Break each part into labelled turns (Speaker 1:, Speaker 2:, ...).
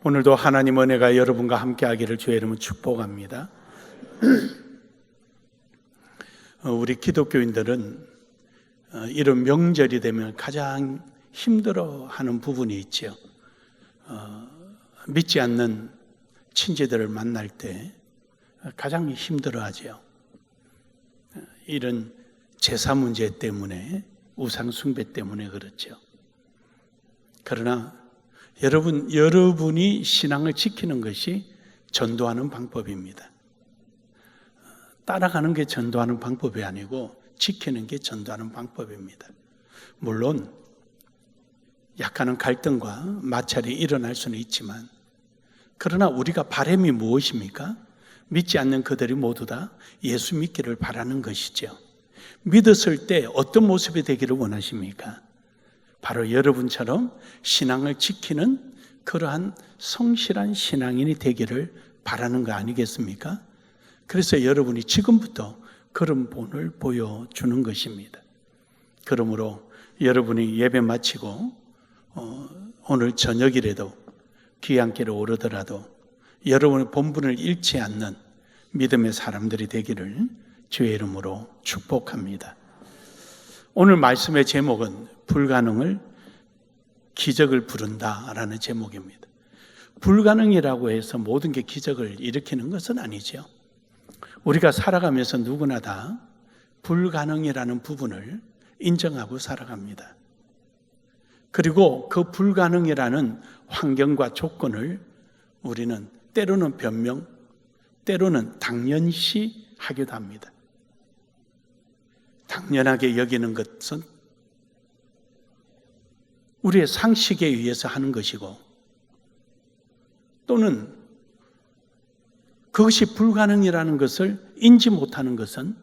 Speaker 1: 오늘도 하나님 은혜가 여러분과 함께하기를 주의 이름으로 축복합니다. 우리 기독교인들은 이런 명절이 되면 가장 힘들어하는 부분이 있죠. 믿지 않는 친지들을 만날 때 가장 힘들어하죠. 이런 제사 문제 때문에, 우상 숭배 때문에 그렇죠. 그러나 여러분이 신앙을 지키는 것이 전도하는 방법입니다. 따라가는 게 전도하는 방법이 아니고 지키는 게 전도하는 방법입니다. 물론 약간은 갈등과 마찰이 일어날 수는 있지만, 그러나 우리가 바람이 무엇입니까? 믿지 않는 그들이 모두 다 예수 믿기를 바라는 것이죠. 믿었을 때 어떤 모습이 되기를 원하십니까? 바로 여러분처럼 신앙을 지키는 그러한 성실한 신앙인이 되기를 바라는 거 아니겠습니까? 그래서 여러분이 지금부터 그런 본을 보여주는 것입니다. 그러므로 여러분이 예배 마치고 오늘 저녁이라도 귀향길에 오르더라도 여러분의 본분을 잃지 않는 믿음의 사람들이 되기를 주의 이름으로 축복합니다. 오늘 말씀의 제목은 불가능을 기적을 부른다라는 제목입니다. 불가능이라고 해서 모든 게 기적을 일으키는 것은 아니죠. 우리가 살아가면서 누구나 다 불가능이라는 부분을 인정하고 살아갑니다. 그리고 그 불가능이라는 환경과 조건을 우리는 때로는 변명, 때로는 당연시 하기도 합니다. 당연하게 여기는 것은 우리의 상식에 의해서 하는 것이고, 또는 그것이 불가능이라는 것을 인지 못하는 것은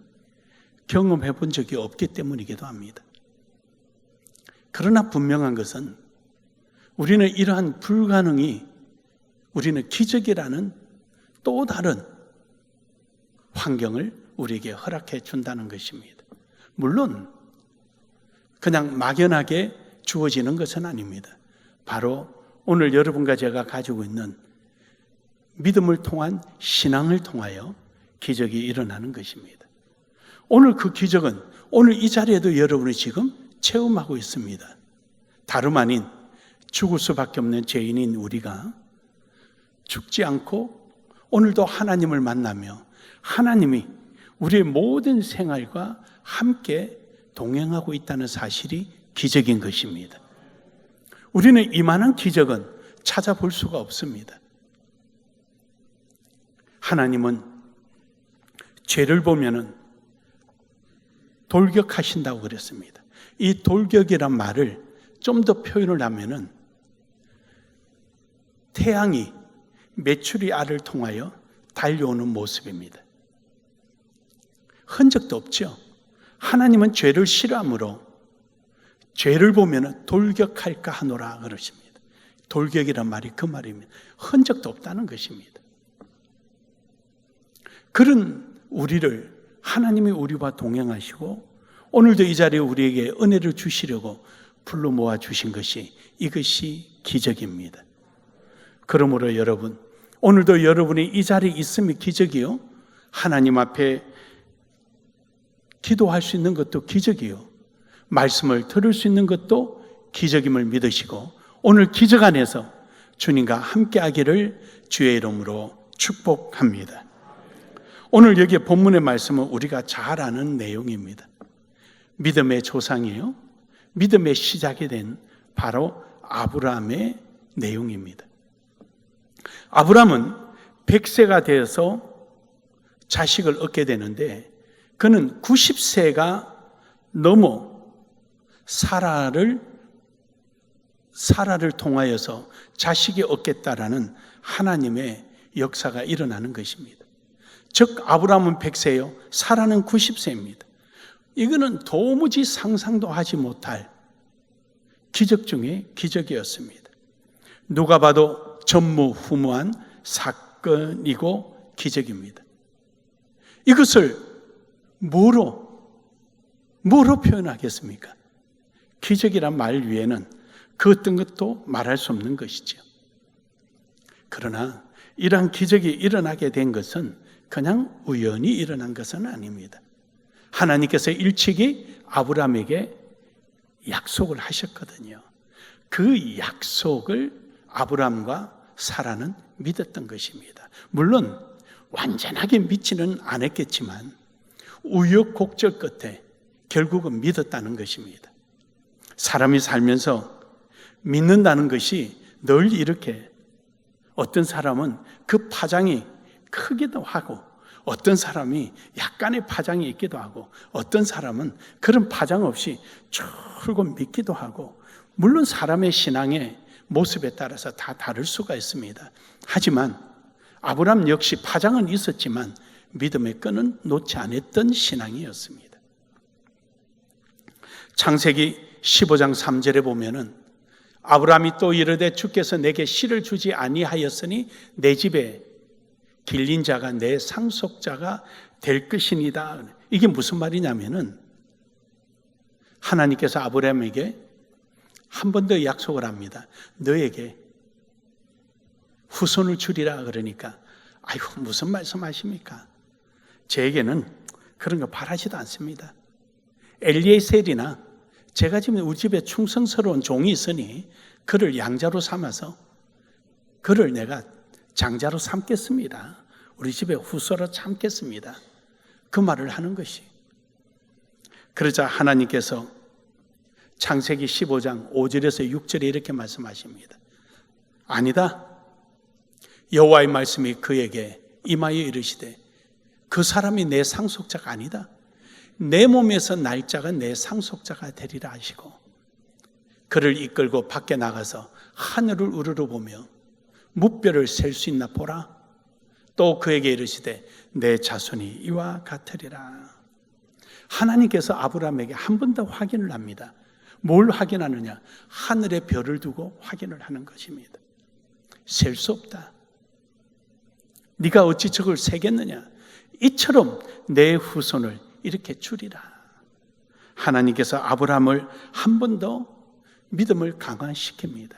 Speaker 1: 경험해 본 적이 없기 때문이기도 합니다. 그러나 분명한 것은 우리는 이러한 불가능이 우리는 기적이라는 또 다른 환경을 우리에게 허락해 준다는 것입니다. 물론 그냥 막연하게 주어지는 것은 아닙니다. 바로 오늘 여러분과 제가 가지고 있는 믿음을 통한 신앙을 통하여 기적이 일어나는 것입니다. 오늘 그 기적은 오늘 이 자리에도 여러분이 지금 체험하고 있습니다. 다름 아닌 죽을 수밖에 없는 죄인인 우리가 죽지 않고 오늘도 하나님을 만나며 하나님이 우리의 모든 생활과 함께 동행하고 있다는 사실이 기적인 것입니다. 우리는 이만한 기적은 찾아볼 수가 없습니다. 하나님은 죄를 보면은 돌격하신다고 그랬습니다. 이 돌격이란 말을 좀 더 표현을 하면은 태양이 메추리 알을 통하여 달려오는 모습입니다. 흔적도 없죠. 하나님은 죄를 싫어하므로 죄를 보면 돌격할까 하노라 그러십니다. 돌격이란 말이 그 말입니다. 흔적도 없다는 것입니다. 그런 우리를 하나님이 우리와 동행하시고 오늘도 이 자리에 우리에게 은혜를 주시려고 불러 모아 주신 것이 이것이 기적입니다. 그러므로 여러분, 오늘도 여러분이 이 자리에 있음이 기적이요, 하나님 앞에 기도할 수 있는 것도 기적이요, 말씀을 들을 수 있는 것도 기적임을 믿으시고 오늘 기적 안에서 주님과 함께 하기를 주의 이름으로 축복합니다. 오늘 여기 본문의 말씀은 우리가 잘 아는 내용입니다. 믿음의 조상이요, 믿음의 시작이 된 바로 아브라함의 내용입니다. 아브라함은 100세가 되어서 자식을 얻게 되는데 그는 90세가 넘어 사라를 통하여서 자식이 얻겠다라는 하나님의 역사가 일어나는 것입니다. 즉 아브라함은 100세요, 사라는 90세입니다. 이거는 도무지 상상도 하지 못할 기적 중에 기적이었습니다. 누가 봐도 전무후무한 사건이고 기적입니다. 이것을 뭐로 표현하겠습니까? 기적이란 말 위에는 그 어떤 것도 말할 수 없는 것이죠. 그러나 이러한 기적이 일어나게 된 것은 그냥 우연히 일어난 것은 아닙니다. 하나님께서 일찍이 아브라함에게 약속을 하셨거든요. 그 약속을 아브라함과 사라는 믿었던 것입니다. 물론 완전하게 믿지는 않았겠지만 우여곡절 끝에 결국은 믿었다는 것입니다. 사람이 살면서 믿는다는 것이 늘 이렇게, 어떤 사람은 그 파장이 크기도 하고 어떤 사람이 약간의 파장이 있기도 하고 어떤 사람은 그런 파장 없이 줄곧 믿기도 하고, 물론 사람의 신앙의 모습에 따라서 다 다를 수가 있습니다. 하지만 아브라함 역시 파장은 있었지만 믿음의 끈은 놓지 않았던 신앙이었습니다. 창세기 15장 3절에 보면은 아브라함이 또 이르되 주께서 내게 씨를 주지 아니하였으니 내 집에 길린 자가 내 상속자가 될 것이니이다. 이게 무슨 말이냐면은 하나님께서 아브라함에게 한 번 더 약속을 합니다. 너에게 후손을 주리라. 그러니까 아이고 무슨 말씀하십니까? 저에게는 그런 거 바라지도 않습니다. 엘리에셀이나 제가 지금 우리 집에 충성스러운 종이 있으니 그를 양자로 삼아서 그를 내가 장자로 삼겠습니다. 우리 집에 후손으로 삼겠습니다. 그 말을 하는 것이. 그러자 하나님께서 창세기 15장 5절에서 6절에 이렇게 말씀하십니다. 아니다. 여호와의 말씀이 그에게 임하여 이르시되 그 사람이 내 상속자가 아니다. 내 몸에서 날 자가 내 상속자가 되리라 하시고 그를 이끌고 밖에 나가서 하늘을 우러러 보며 무뼈를 셀 수 있나 보라. 또 그에게 이르시되 내 자손이 이와 같으리라. 하나님께서 아브라함에게 한 번 더 확인을 합니다. 뭘 확인하느냐? 하늘의 별을 두고 확인을 하는 것입니다. 셀 수 없다. 네가 어찌 저걸 세겠느냐? 이처럼 내 후손을 이렇게 주리라. 하나님께서 아브라함을 한 번 더 믿음을 강화시킵니다.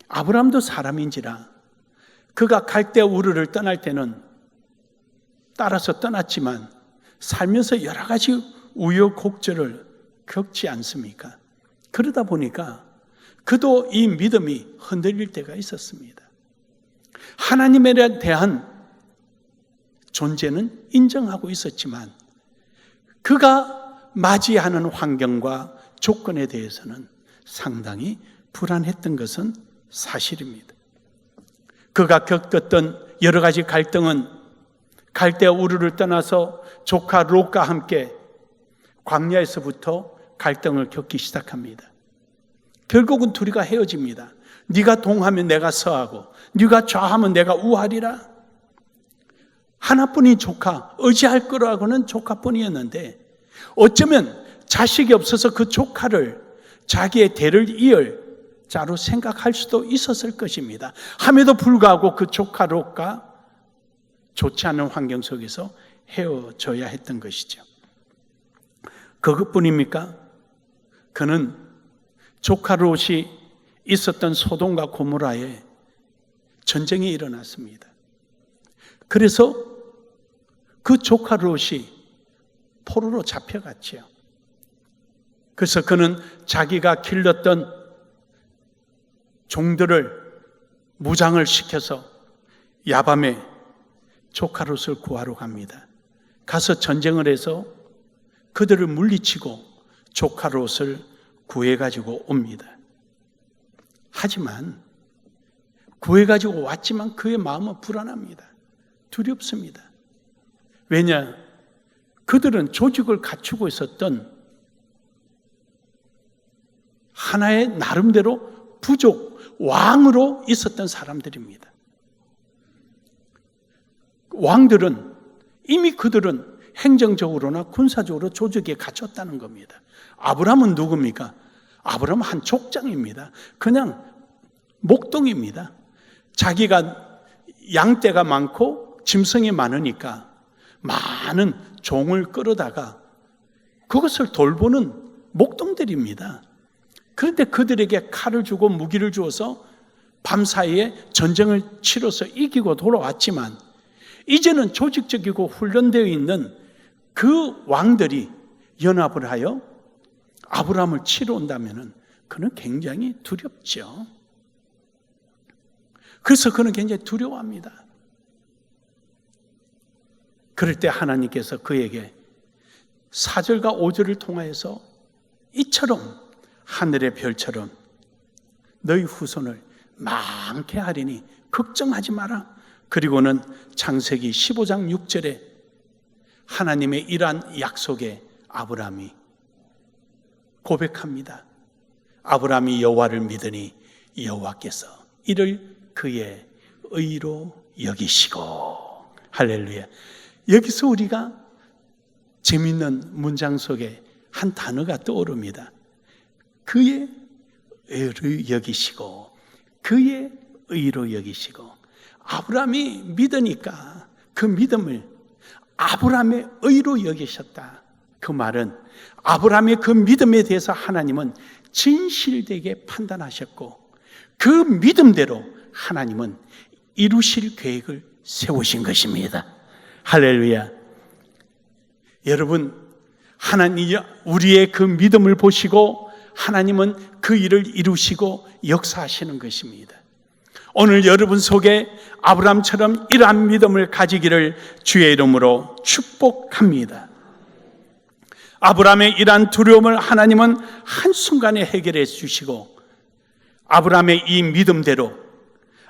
Speaker 1: 아브라함도 사람인지라 그가 갈대 우르를 떠날 때는 따라서 떠났지만 살면서 여러 가지 우여곡절을 겪지 않습니까? 그러다 보니까 그도 이 믿음이 흔들릴 때가 있었습니다. 하나님에 대한 존재는 인정하고 있었지만 그가 맞이하는 환경과 조건에 대해서는 상당히 불안했던 것은 사실입니다. 그가 겪었던 여러 가지 갈등은 갈대아 우르를 떠나서 조카 롯과 함께 광야에서부터 갈등을 겪기 시작합니다. 결국은 둘이가 헤어집니다. 네가 동하면 내가 서하고 네가 좌하면 내가 우하리라. 하나뿐인 조카, 의지할 거라고는 조카뿐이었는데 어쩌면 자식이 없어서 그 조카를 자기의 대를 이을 자로 생각할 수도 있었을 것입니다. 함에도 불구하고 그 조카 롯과 좋지 않은 환경 속에서 헤어져야 했던 것이죠. 그것뿐입니까? 그는 조카 롯이 있었던 소돔과 고모라에 전쟁이 일어났습니다. 그래서 그 조카 롯이 포로로 잡혀갔지요. 그래서 그는 자기가 길렀던 종들을 무장을 시켜서 야밤에 조카 롯을 구하러 갑니다. 가서 전쟁을 해서 그들을 물리치고 조카 롯을 구해가지고 옵니다. 하지만 구해가지고 왔지만 그의 마음은 불안합니다. 두렵습니다. 왜냐? 그들은 조직을 갖추고 있었던 하나의 나름대로 부족, 왕으로 있었던 사람들입니다. 왕들은 이미 그들은 행정적으로나 군사적으로 조직에 갖췄다는 겁니다. 아브라함은 누굽니까? 아브라함은 한 족장입니다. 그냥 목동입니다. 자기가 양떼가 많고 짐승이 많으니까 많은 종을 끌어다가 그것을 돌보는 목동들입니다. 그런데 그들에게 칼을 주고 무기를 주어서 밤사이에 전쟁을 치러서 이기고 돌아왔지만 이제는 조직적이고 훈련되어 있는 그 왕들이 연합을 하여 아브라함을 치러 온다면 그는 굉장히 두렵죠. 그래서 그는 굉장히 두려워합니다. 그럴 때 하나님께서 그에게 4절과 5절을 통하여서 이처럼 하늘의 별처럼 너희 후손을 많게 하리니 걱정하지 마라. 그리고는 창세기 15장 6절에 하나님의 이러한 약속에 아브라함이 고백합니다. 아브라함이 여호와를 믿으니 여호와께서 이를 그의 의로 여기시고. 할렐루야. 여기서 우리가 재미있는 문장 속에 한 단어가 떠오릅니다. 그의 의로 여기시고, 그의 의로 여기시고. 아브라함이 믿으니까 그 믿음을 아브라함의 의로 여기셨다. 그 말은 아브라함의 그 믿음에 대해서 하나님은 진실되게 판단하셨고 그 믿음대로 하나님은 이루실 계획을 세우신 것입니다. 할렐루야. 여러분, 하나님 우리의 그 믿음을 보시고 하나님은 그 일을 이루시고 역사하시는 것입니다. 오늘 여러분 속에 아브라함처럼 이러한 믿음을 가지기를 주의 이름으로 축복합니다. 아브라함의 이러한 두려움을 하나님은 한순간에 해결해 주시고 아브라함의 이 믿음대로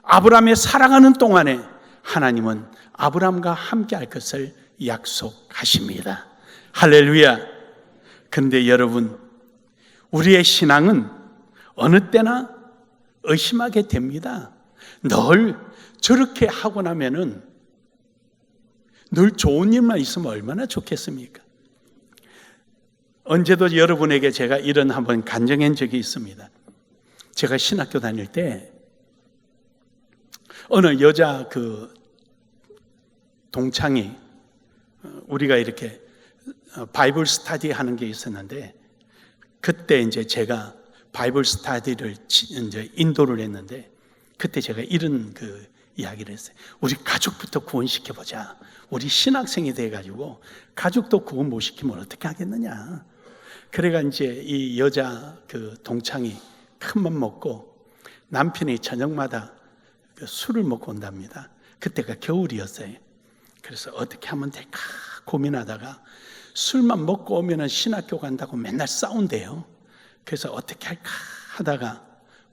Speaker 1: 아브라함의 살아가는 동안에 하나님은 아브라함과 함께 할 것을 약속하십니다. 할렐루야. 그런데 여러분, 우리의 신앙은 어느 때나 의심하게 됩니다. 늘 저렇게 하고 나면은 늘 좋은 일만 있으면 얼마나 좋겠습니까? 언제도 여러분에게 제가 이런 한번 간증한 적이 있습니다. 제가 신학교 다닐 때 어느 여자 그 동창이 우리가 이렇게 바이블 스터디 하는 게 있었는데 그때 이제 제가 바이블 스터디를 이제 인도를 했는데 그때 제가 이런 그 이야기를 했어요. 우리 가족부터 구원시켜 보자. 우리 신학생이 돼 가지고 가족도 구원 못 시키면 어떻게 하겠느냐. 그래가 이제 이 여자 그 동창이 큰맘 먹고 남편이 저녁마다 그 술을 먹고 온답니다. 그때가 겨울이었어요. 그래서 어떻게 하면 될까 고민하다가 술만 먹고 오면은 신학교 간다고 맨날 싸운대요. 그래서 어떻게 할까 하다가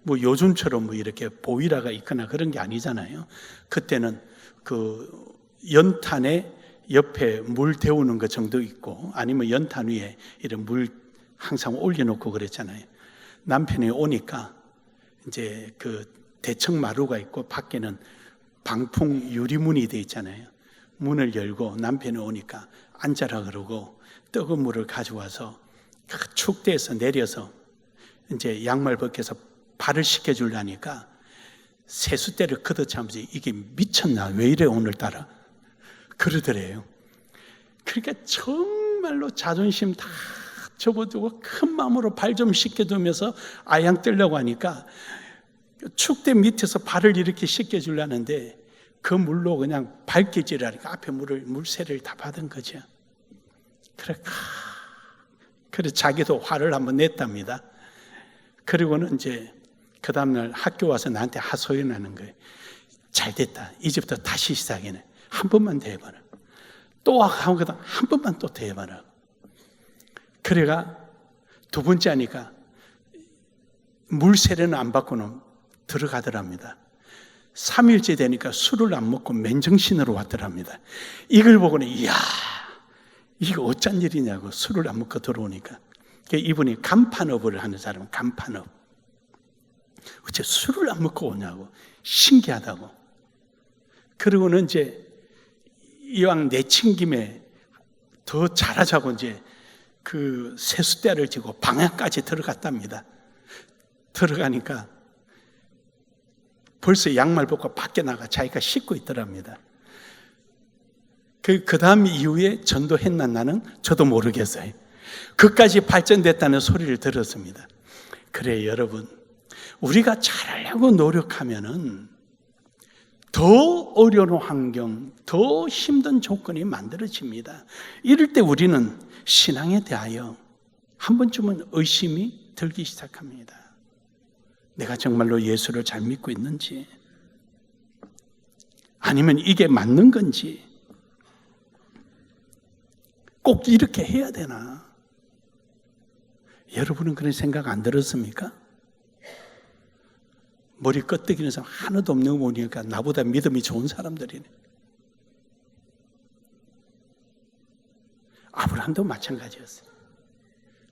Speaker 1: 뭐 요즘처럼 뭐 이렇게 보일러가 있거나 그런 게 아니잖아요. 그때는 그 연탄에 옆에 물 데우는 것 정도 있고 아니면 연탄 위에 이런 물 항상 올려놓고 그랬잖아요. 남편이 오니까 이제 그 대청 마루가 있고 밖에는 방풍 유리문이 돼 있잖아요. 문을 열고 남편이 오니까 앉아라 그러고 뜨거운 물을 가져와서 축대에서 내려서 이제 양말 벗겨서 발을 씻겨주려니까 세숫대를 걷어차면서 이게 미쳤나 왜 이래 오늘따라 그러더래요. 그러니까 정말로 자존심 다 접어두고 큰 마음으로 발 좀 씻겨두면서 아양 뜨려고 하니까 축대 밑에서 발을 이렇게 씻겨주려는데 그 물로 그냥 밝게지라니까 앞에 물새를 다 받은 거죠. 그래 자기도 화를 한번 냈답니다. 그리고는 이제 그 다음날 학교 와서 나한테 하소연하는 거예요. 잘 됐다. 이제부터 다시 시작이네. 한 번만 더 해봐라. 또 하거든. 한 번만 또 더 해봐라. 그래가 두 번째 하니까 물세례는 안 받고는 들어가더랍니다. 3일째 되니까 술을 안 먹고 맨정신으로 왔더랍니다. 이걸 보고는 이야 이거 어쩐 일이냐고 술을 안 먹고 들어오니까 이분이 간판업을 하는 사람은 간판업 어째 술을 안 먹고 오냐고 신기하다고. 그리고는 이제 이왕 내친 김에 더 잘하자고 이제 그 세숫대를 지고 방향까지 들어갔답니다. 들어가니까 벌써 양말 벗고 밖에 나가 자기가 씻고 있더랍니다. 그 다음 이후에 전도했나 나는 저도 모르겠어요. 그까지 발전됐다는 소리를 들었습니다. 그래 여러분, 우리가 잘하려고 노력하면은 더 어려운 환경, 더 힘든 조건이 만들어집니다. 이럴 때 우리는 신앙에 대하여 한 번쯤은 의심이 들기 시작합니다. 내가 정말로 예수를 잘 믿고 있는지, 아니면 이게 맞는 건지, 꼭 이렇게 해야 되나? 여러분은 그런 생각 안 들었습니까? 머리 끄덕이는 사람 하나도 없는 거 보니까 나보다 믿음이 좋은 사람들이네. 아브라함도 마찬가지였어요.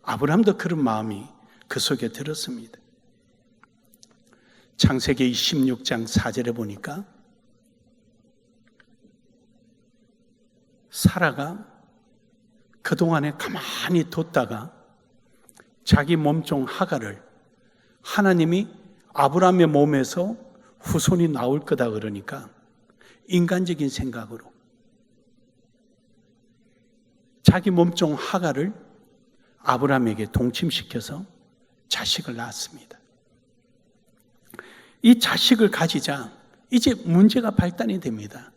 Speaker 1: 아브라함도 그런 마음이 그 속에 들었습니다. 창세기 16장 4절에 보니까 사라가 그동안에 가만히 뒀다가 자기 몸종 하갈을 하나님이 아브라함의 몸에서 후손이 나올 거다 그러니까 인간적인 생각으로 자기 몸종 하갈을 아브라함에게 동침시켜서 자식을 낳았습니다. 이 자식을 가지자 이제 문제가 발단이 됩니다.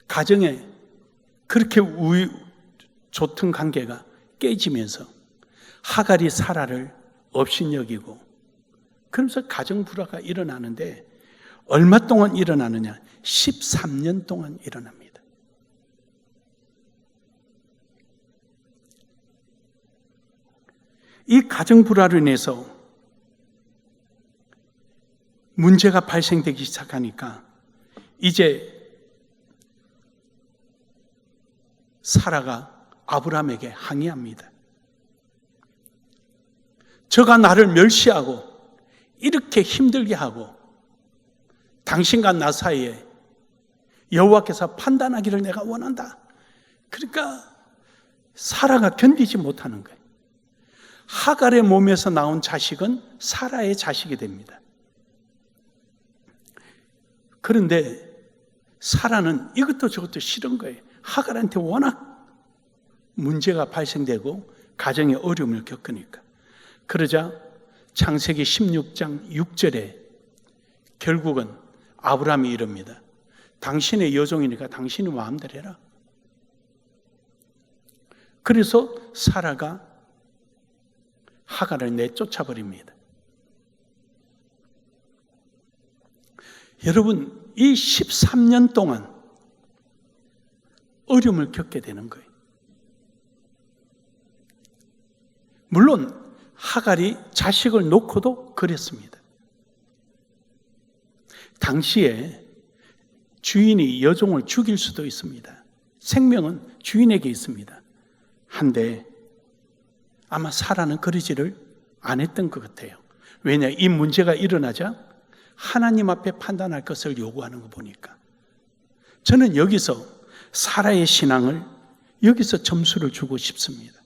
Speaker 1: 가정에 그렇게 좋던 관계가 깨지면서 하갈이 사라를 업신여기고 그러면서 가정 불화가 일어나는데 얼마 동안 일어나느냐? 13년 동안 일어납니다. 이 가정 불화로 인해서 문제가 발생되기 시작하니까 이제 사라가 아브라함에게 항의합니다. 저가 나를 멸시하고 이렇게 힘들게 하고 당신과 나 사이에 여호와께서 판단하기를 내가 원한다. 그러니까 사라가 견디지 못하는 거예요. 하갈의 몸에서 나온 자식은 사라의 자식이 됩니다. 그런데 사라는 이것도 저것도 싫은 거예요. 하갈한테 워낙 문제가 발생되고 가정의 어려움을 겪으니까. 그러자 창세기 16장 6절에 결국은 아브라함이 이럽니다. 당신의 여종이니까 당신이 마음대로 해라. 그래서 사라가 하갈을 내쫓아버립니다. 여러분, 이 13년 동안 어려움을 겪게 되는 거예요. 물론 하갈이 자식을 놓고도 그랬습니다. 당시에 주인이 여종을 죽일 수도 있습니다. 생명은 주인에게 있습니다. 한데 아마 사라는 그러지를 안 했던 것 같아요. 왜냐? 이 문제가 일어나자 하나님 앞에 판단할 것을 요구하는 거 보니까 저는 여기서 사라의 신앙을 여기서 점수를 주고 싶습니다.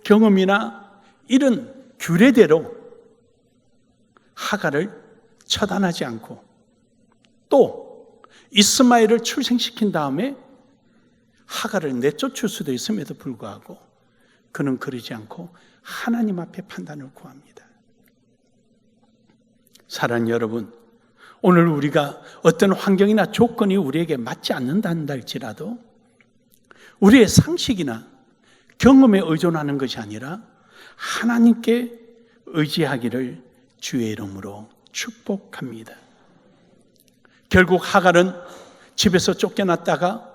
Speaker 1: 경험이나 이런 규례대로 하갈을 처단하지 않고 또 이스마엘을 출생시킨 다음에 하갈을 내쫓을 수도 있음에도 불구하고 그는 그러지 않고 하나님 앞에 판단을 구합니다. 사랑하는 여러분, 오늘 우리가 어떤 환경이나 조건이 우리에게 맞지 않는다 할지라도 우리의 상식이나 경험에 의존하는 것이 아니라 하나님께 의지하기를 주의 이름으로 축복합니다. 결국 하갈은 집에서 쫓겨났다가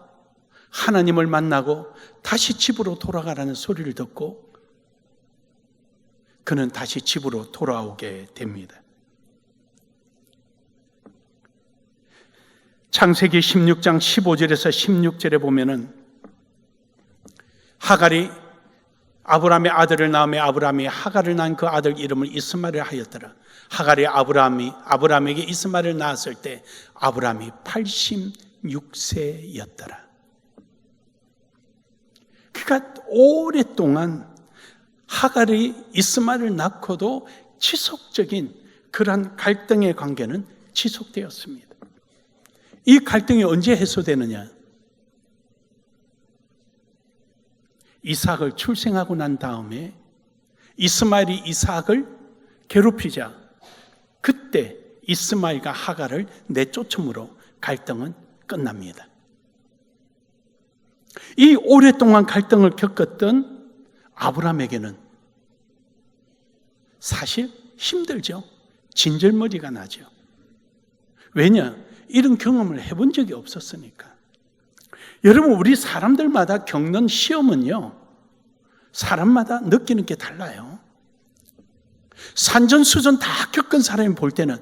Speaker 1: 하나님을 만나고 다시 집으로 돌아가라는 소리를 듣고 그는 다시 집으로 돌아오게 됩니다. 창세기 16장 15절에서 16절에 보면은 하갈이 아브라함의 아들을 낳음에 아브라함이 하갈을 낳은 그 아들 이름을 이스마엘을 하였더라. 하갈이 아브라함에게 이스마엘을 낳았을 때 아브라함이 86세였더라. 그러니까 오랫동안 하갈이 이스마엘을 낳고도 지속적인 그러한 갈등의 관계는 지속되었습니다. 이 갈등이 언제 해소되느냐? 이삭을 출생하고 난 다음에 이스마엘이 이삭을 괴롭히자 그때 이스마엘과 하갈을 내쫓음으로 갈등은 끝납니다. 이 오랫동안 갈등을 겪었던 아브라함에게는 사실 힘들죠. 진절머리가 나죠. 왜냐? 이런 경험을 해본 적이 없었으니까. 여러분, 우리 사람들마다 겪는 시험은요, 사람마다 느끼는 게 달라요. 산전수전 다 겪은 사람이 볼 때는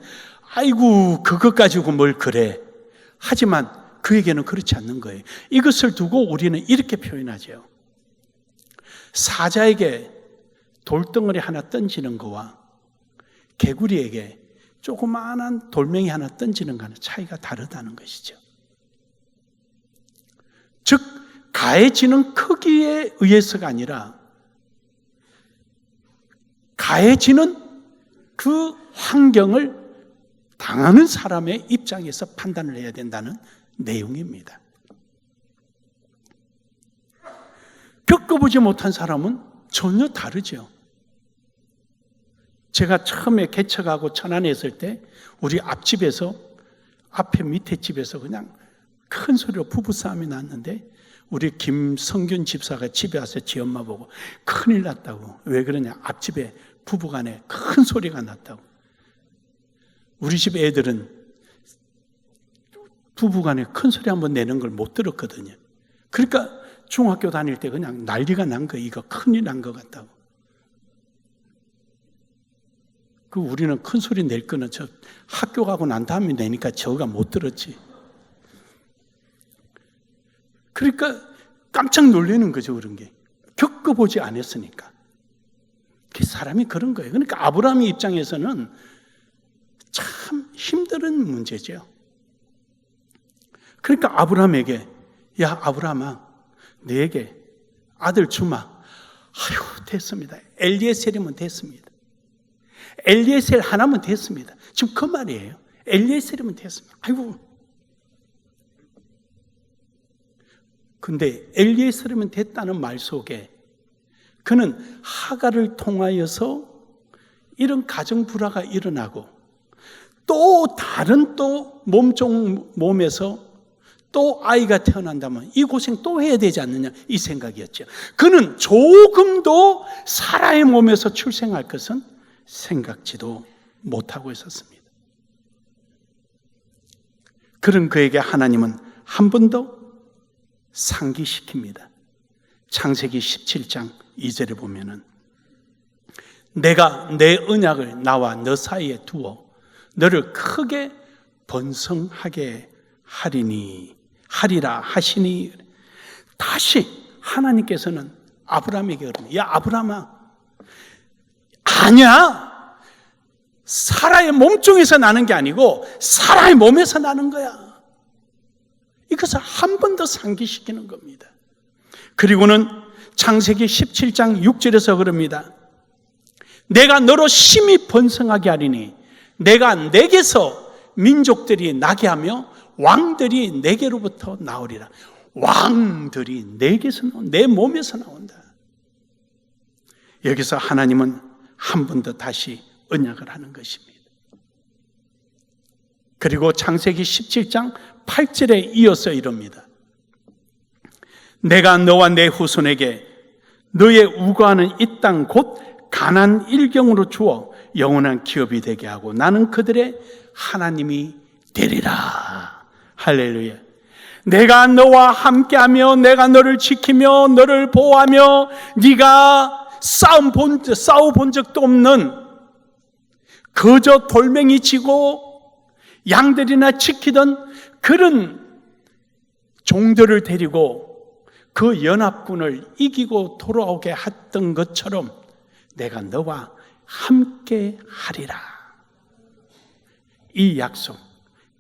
Speaker 1: 아이고 그것 가지고 뭘 그래. 하지만 그에게는 그렇지 않는 거예요. 이것을 두고 우리는 이렇게 표현하죠. 사자에게 돌덩어리 하나 던지는 거와 개구리에게 조그마한 돌멩이 하나 던지는 거는 차이가 다르다는 것이죠. 즉 가해지는 크기에 의해서가 아니라 가해지는 그 환경을 당하는 사람의 입장에서 판단을 해야 된다는 내용입니다. 겪어보지 못한 사람은 전혀 다르죠. 제가 처음에 개척하고 천안에 있을 때 우리 앞집에서 앞에 밑에 집에서 그냥 큰 소리로 부부싸움이 났는데 우리 김성균 집사가 집에 와서 지 엄마 보고 큰일 났다고. 왜 그러냐? 앞집에 부부간에 큰 소리가 났다고. 우리 집 애들은 부부간에 큰 소리 한번 내는 걸 못 들었거든요. 그러니까 중학교 다닐 때 그냥 난리가 난 거예요. 이거 큰일 난 것 같다고. 그 우리는 큰 소리 낼 거는 저 학교 가고 난 다음에 내니까 저가 못 들었지. 그러니까 깜짝 놀라는 거죠, 그런 게. 겪어보지 않았으니까. 그 사람이 그런 거예요. 그러니까 아브라함의 입장에서는 참 힘든 문제죠. 그러니까 아브라함에게, 야 아브라함아, 너에게 아들 주마. 아유 됐습니다. 엘리에셀이면 됐습니다. 엘리에셀 하나면 됐습니다. 지금 그 말이에요. 엘리에셀이면 됐습니다. 아이고. 근데 엘리에셀이면 됐다는 말 속에 그는 하갈을 통하여서 이런 가정 불화가 일어나고 또 다른 또 몸에서 또 아이가 태어난다면 이 고생 또 해야 되지 않느냐 이 생각이었죠. 그는 조금도 사라의 몸에서 출생할 것은 생각지도 못하고 있었습니다. 그런 그에게 하나님은 한 번 더 상기시킵니다. 창세기 17장 2절에 보면은 내가 내 언약을 나와 너 사이에 두어 너를 크게 번성하게 하리라 하시니, 다시 하나님께서는 아브라함에게 그러면 야 아브라함아, 아니야, 사라의 몸종에서 나는 게 아니고 사라의 몸에서 나는 거야. 이것을 한 번 더 상기시키는 겁니다. 그리고는 창세기 17장 6절에서 그럽니다. 내가 너로 심히 번성하게 하리니 내가 내게서 민족들이 나게 하며 왕들이 내게로부터 나오리라. 왕들이 내게서 내 몸에서 나온다. 여기서 하나님은 한 번 더 다시 언약을 하는 것입니다. 그리고 창세기 17장 8절에 이어서 이럽니다. 내가 너와 내 후손에게 너의 우거하는 이 땅 곧 가나안 일경으로 주어 영원한 기업이 되게 하고 나는 그들의 하나님이 되리라. 할렐루야. 내가 너와 함께하며 내가 너를 지키며 너를 보호하며 네가 싸워본 적도 없는 그저 돌멩이 치고 양들이나 지키던 그런 종들을 데리고 그 연합군을 이기고 돌아오게 했던 것처럼 내가 너와 함께 하리라. 이 약속,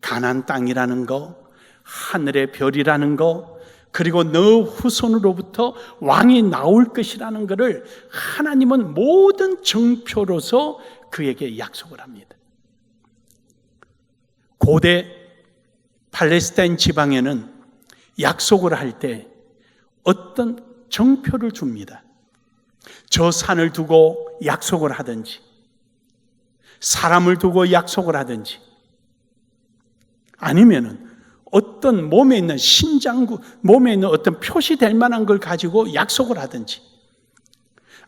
Speaker 1: 가나안 땅이라는 거, 하늘의 별이라는 거, 그리고 너 후손으로부터 왕이 나올 것이라는 것을 하나님은 모든 증표로서 그에게 약속을 합니다. 고대 팔레스타인 지방에는 약속을 할 때 어떤 정표를 줍니다. 저 산을 두고 약속을 하든지, 사람을 두고 약속을 하든지, 아니면은 어떤 몸에 있는 신장구, 몸에 있는 어떤 표시될 만한 걸 가지고 약속을 하든지,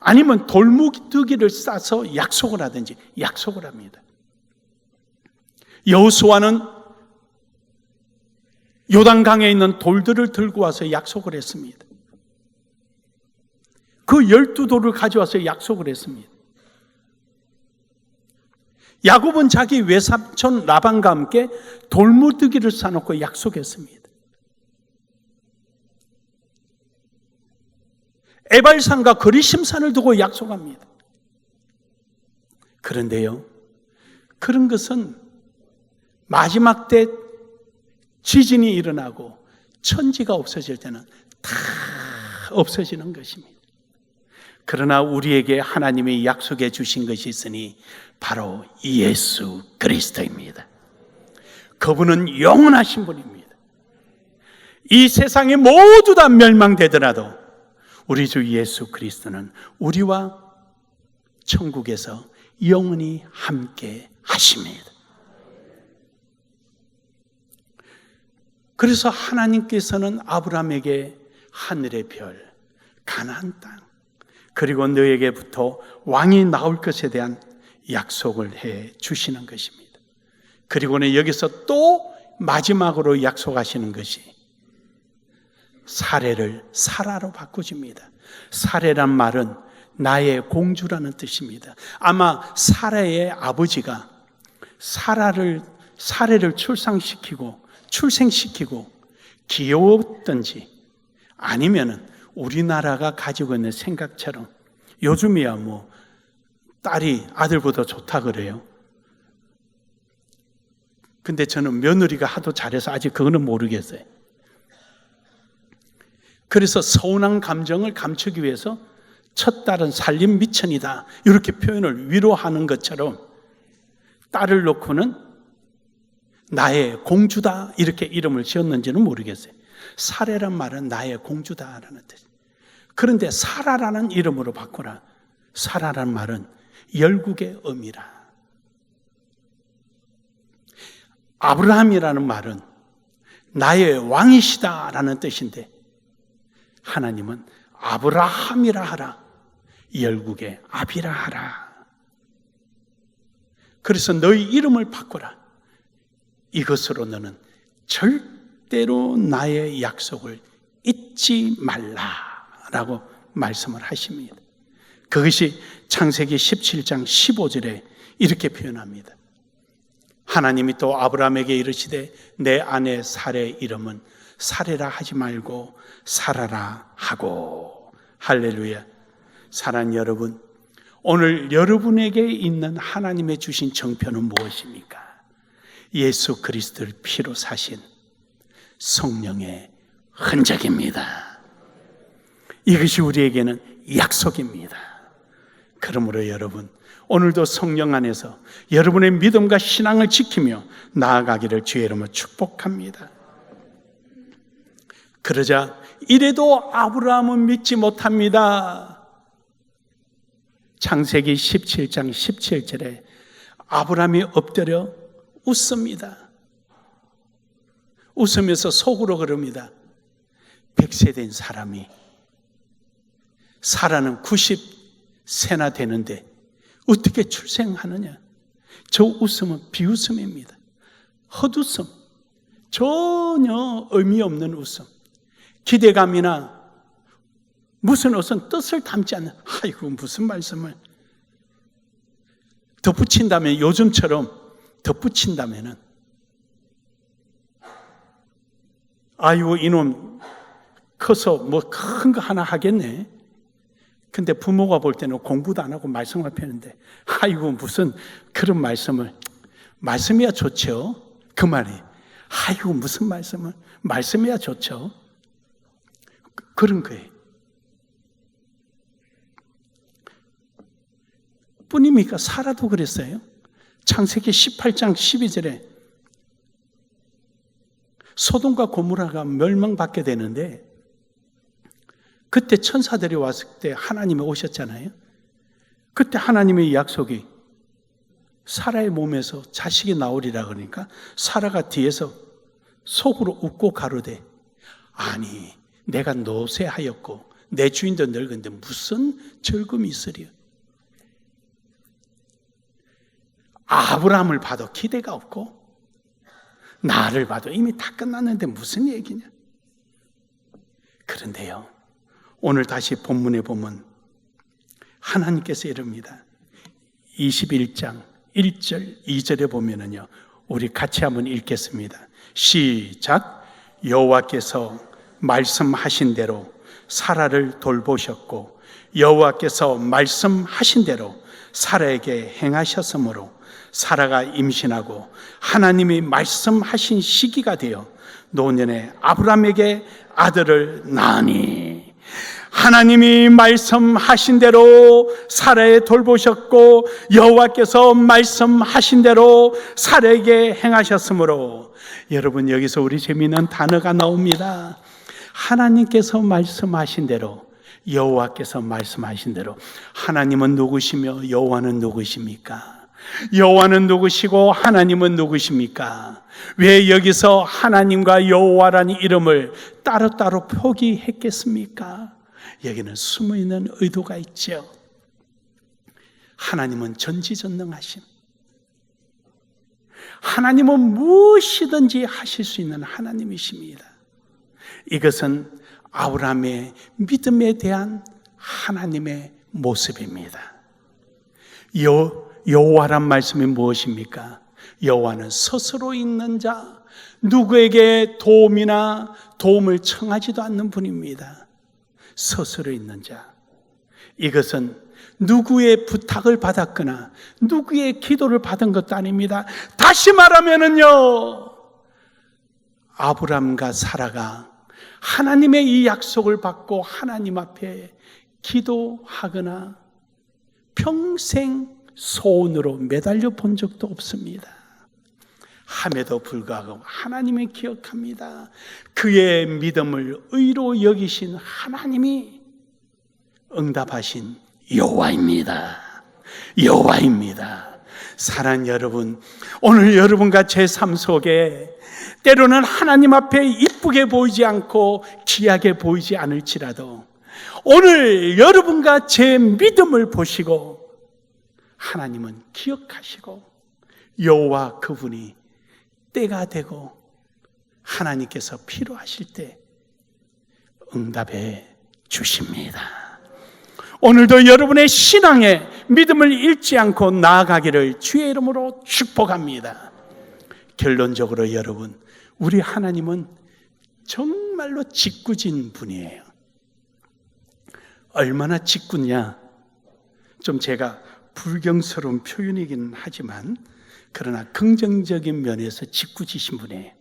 Speaker 1: 아니면 돌무더기를 싸서 약속을 하든지 약속을 합니다. 여호수아는 요단강에 있는 돌들을 들고 와서 약속을 했습니다. 그 12돌을 가져와서 약속을 했습니다. 야곱은 자기 외삼촌 라반과 함께 돌무더기를 싸놓고 약속했습니다. 에발산과 거리심산을 두고 약속합니다. 그런데요, 그런 것은 마지막 때 지진이 일어나고 천지가 없어질 때는 다 없어지는 것입니다. 그러나 우리에게 하나님이 약속해 주신 것이 있으니 바로 예수 그리스도입니다. 그분은 영원하신 분입니다. 이 세상에 모두 다 멸망되더라도 우리 주 예수 그리스도는 우리와 천국에서 영원히 함께 하십니다. 그래서 하나님께서는 아브라함에게 하늘의 별, 가나안 땅, 그리고 너에게부터 왕이 나올 것에 대한 약속을 해 주시는 것입니다. 그리고는 여기서 또 마지막으로 약속하시는 것이 사례를 사라로 바꾸십니다. 사례란 말은 나의 공주라는 뜻입니다. 아마 사라의 아버지가 사례를 출생시키고 귀여웠던지, 아니면은 우리나라가 가지고 있는 생각처럼 요즘이야 뭐 딸이 아들보다 좋다 그래요. 근데 저는 며느리가 하도 잘해서 아직 그거는 모르겠어요. 그래서 서운한 감정을 감추기 위해서 첫 딸은 살림 미천이다 이렇게 표현을 위로하는 것처럼 딸을 놓고는 나의 공주다 이렇게 이름을 지었는지는 모르겠어요. 사례란 말은 나의 공주다라는 뜻. 그런데 사라라는 이름으로 바꾸라. 사라란 말은 열국의 어미라. 아브라함이라는 말은 나의 왕이시다라는 뜻인데 하나님은 아브라함이라 하라, 열국의 아비라 하라. 그래서 너희 이름을 바꾸라. 이것으로 너는 절대로 나의 약속을 잊지 말라라고 말씀을 하십니다. 그것이 창세기 17장 15절에 이렇게 표현합니다. 하나님이 또 아브라함에게 이르시되 내 아내 사레의 이름은 사레라 하지 말고 사라라 하고. 할렐루야. 사랑하는 여러분, 오늘 여러분에게 있는 하나님의 주신 정표는 무엇입니까? 예수 그리스도를 피로 사신 성령의 흔적입니다. 이것이 우리에게는 약속입니다. 그러므로 여러분, 오늘도 성령 안에서 여러분의 믿음과 신앙을 지키며 나아가기를 주의 이름으로 축복합니다. 그러자 이래도 아브라함은 믿지 못합니다. 창세기 17장 17절에 아브라함이 엎드려 웃습니다. 웃으면서 속으로 그럽니다. 100세 된 사람이, 사라는 90세나 되는데 어떻게 출생하느냐. 저 웃음은 비웃음입니다. 헛웃음, 전혀 의미 없는 웃음, 기대감이나 무슨 어떤 뜻을 담지 않는, 아이고 무슨 말씀을 덧붙인다면, 요즘처럼 덧붙인다면은 아이고 이놈 커서 뭐 큰 거 하나 하겠네. 근데 부모가 볼 때는 공부도 안 하고 말씀을 펴는데 아이고 무슨 그런 말씀이야 좋죠. 그 말이 아이고 무슨 말씀이야 좋죠. 그런 거예요. 뿐입니까? 사라도 그랬어요. 창세기 18장 12절에 소돔과 고모라가 멸망받게 되는데 그때 천사들이 왔을 때 하나님이 오셨잖아요. 그때 하나님의 약속이 사라의 몸에서 자식이 나오리라 그러니까 사라가 뒤에서 속으로 웃고 가로되 아니 내가 노쇠하였고 내 주인도 늙은데 무슨 즐거움이 있으리요. 아브라함을 봐도 기대가 없고 나를 봐도 이미 다 끝났는데 무슨 얘기냐. 그런데요, 오늘 다시 본문에 보면 하나님께서 이릅니다. 21장 1절 2절에 보면은요, 우리 같이 한번 읽겠습니다. 시작. 여호와께서 말씀하신 대로 사라를 돌보셨고 여호와께서 말씀하신 대로 사라에게 행하셨으므로 사라가 임신하고 하나님이 말씀하신 시기가 되어 노년에 아브라함에게 아들을 낳으니 하나님이 말씀하신 대로 사라에 돌보셨고 여호와께서 말씀하신 대로 사라에게 행하셨으므로. 여러분, 여기서 우리 재미있는 단어가 나옵니다. 하나님께서 말씀하신 대로, 여호와께서 말씀하신 대로. 하나님은 누구시며 여호와는 누구십니까? 여호와는 누구시고 하나님은 누구십니까? 왜 여기서 하나님과 여호와라는 이름을 따로따로 표기했겠습니까? 여기는 숨어있는 의도가 있죠. 하나님은 전지전능하심, 하나님은 무엇이든지 하실 수 있는 하나님이십니다. 이것은 아브라함의 믿음에 대한 하나님의 모습입니다. 여호와란 말씀이 무엇입니까? 여호와는 스스로 있는 자, 누구에게 도움을 청하지도 않는 분입니다. 스스로 있는 자. 이것은 누구의 부탁을 받았거나 누구의 기도를 받은 것도 아닙니다. 다시 말하면은요, 아브람과 사라가 하나님의 이 약속을 받고 하나님 앞에 기도하거나 평생 소원으로 매달려 본 적도 없습니다. 함에도 불구하고 하나님이 기억합니다. 그의 믿음을 의로 여기신 하나님이 응답하신 여호와입니다. 여호와입니다. 사랑하는 여러분, 오늘 여러분과 제 삶 속에 때로는 하나님 앞에 이쁘게 보이지 않고 귀하게 보이지 않을지라도 오늘 여러분과 제 믿음을 보시고 하나님은 기억하시고 여호와 그분이 때가 되고 하나님께서 필요하실 때 응답해 주십니다. 오늘도 여러분의 신앙에 믿음을 잃지 않고 나아가기를 주의 이름으로 축복합니다. 결론적으로 여러분, 우리 하나님은 정말로 짓궂은 분이에요. 얼마나 짓궂냐? 좀 제가 불경스러운 표현이긴 하지만 그러나 긍정적인 면에서 짓궂으신 분이에요.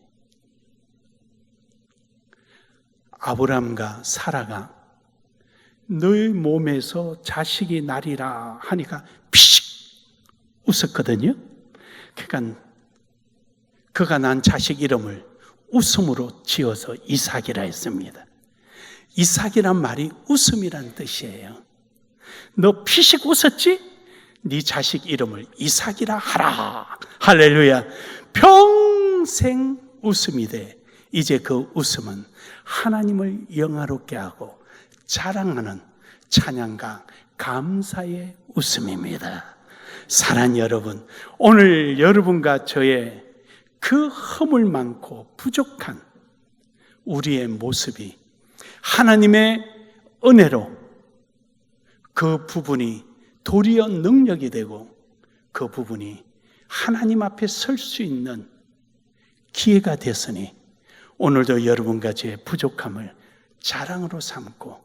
Speaker 1: 아브람과 사라가 너의 몸에서 자식이 나리라 하니까 피식 웃었거든요. 그러니까 그가 난 자식 이름을 웃음으로 지어서 이삭이라 했습니다. 이삭이란 말이 웃음이란 뜻이에요. 너 피식 웃었지? 네 자식 이름을 이삭이라 하라. 할렐루야. 평생 웃음이 돼. 이제 그 웃음은 하나님을 영화롭게 하고 자랑하는 찬양과 감사의 웃음입니다. 사랑하는 여러분, 오늘 여러분과 저의 그 허물 많고 부족한 우리의 모습이 하나님의 은혜로 그 부분이 도리어 능력이 되고 그 부분이 하나님 앞에 설 수 있는 기회가 됐으니 오늘도 여러분과 제 부족함을 자랑으로 삼고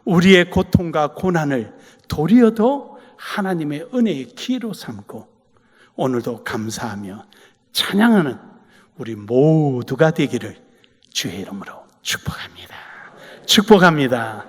Speaker 1: 우리의 고통과 고난을 도리어도 하나님의 은혜의 기회로 삼고 오늘도 감사하며 찬양하는 우리 모두가 되기를 주의 이름으로 축복합니다. 축복합니다.